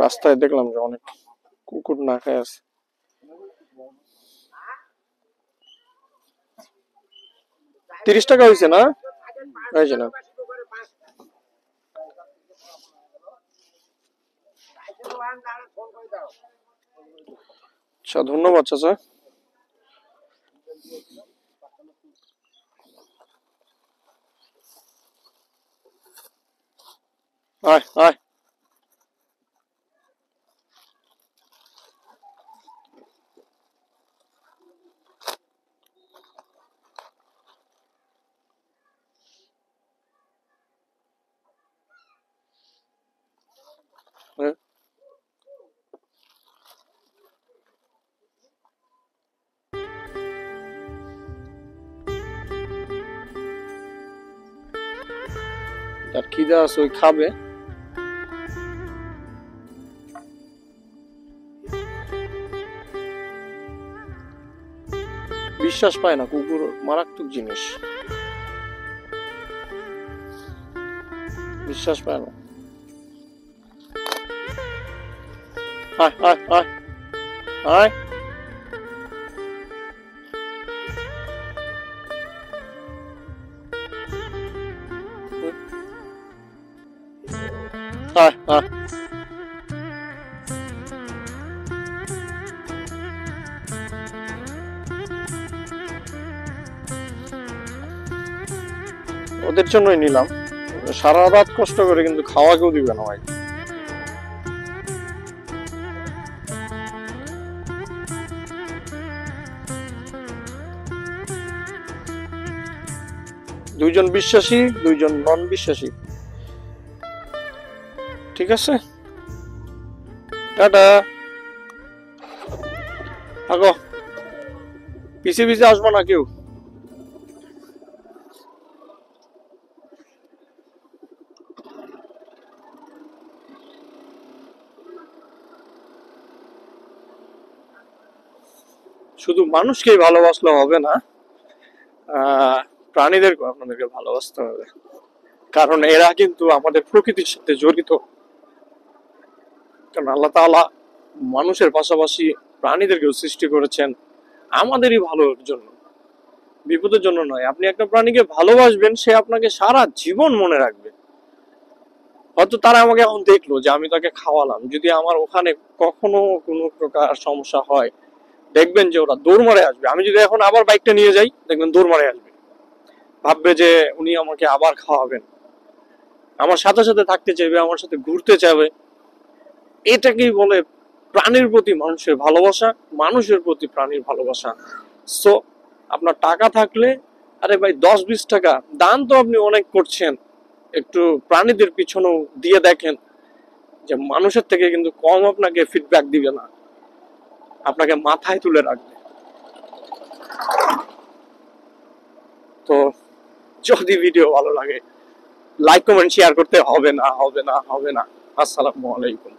রাস্তায় দেখলাম যে অনেক কুকুর না খায় আছে। ৳30 হয়েছে না? হয়েছে না? আচ্ছা, ধন্যবাদ চাচা। আয় আয়। আর খিদা আছে ওই খাবে। বিশ্বাস পায় না, কুকুর মারাত্মক জিনিস, বিশ্বাস পায় না। আয় আয় আয় আয়। আয় আয়। ওদের জন্যই নিলাম, সারা রাত কষ্ট করে, কিন্তু খাওয়া কেউ দিবে না ভাই। দুইজন বিশ্বাসী, দুইজন নন বিশ্বাসী। ঠিক আছে, টাটা। থাকো, পিছে পিছে আসবো না কেউ। শুধু মানুষকেই ভালোবাসলে হবে না, প্রাণীদেরকে আপনাদেরকে ভালোবাসতে হবে, কারণ এরা কিন্তু আমাদের প্রকৃতির সাথে জড়িত। কারণ আল্লাহ তাআলা মানুষের পাশাপাশি প্রাণীদেরকেও সৃষ্টি করেছেন আমাদেরই ভালোর জন্য, বিপদের জন্য নয়। আপনি একটা প্রাণীকে ভালোবাসবেন, সে আপনাকে সারা জীবন মনে রাখবে। হয়তো তারা আমাকে এখন দেখলো যে আমি তাকে খাওয়ালাম, যদি আমার ওখানে কখনো কোনো প্রকার সমস্যা হয়, দেখবেন যে ওরা দৌড় মারে আসবে। আমি যদি এখন আবার বাইকটা নিয়ে যাই, দেখবেন দৌড় মারে আসবে, ভাববে যে উনি আমাকে আবার খাওয়াবেন, আমার সাথে সাথে থাকতে চাইবে, আমার সাথে ঘুরতে চাইবে। এটাকেই বলে প্রাণীর প্রতি মানুষের ভালোবাসা, মানুষের প্রতি প্রাণীর ভালোবাসা। সো আপনার টাকা থাকলে, আরে ভাই 10-20 টাকা দান তো আপনি অনেক করছেন, একটু প্রাণীদের পিছনেও দিয়ে দেখেন যে মানুষের থেকে কিন্তু কম আপনাকে ফিডব্যাক দিবে না, আপনাকে মাথায় তুলে রাখবে। তো যদি ভিডিও ভালো লাগে, লাইক কমেন্ট শেয়ার করতে হবে না। আসসালামু আলাইকুম।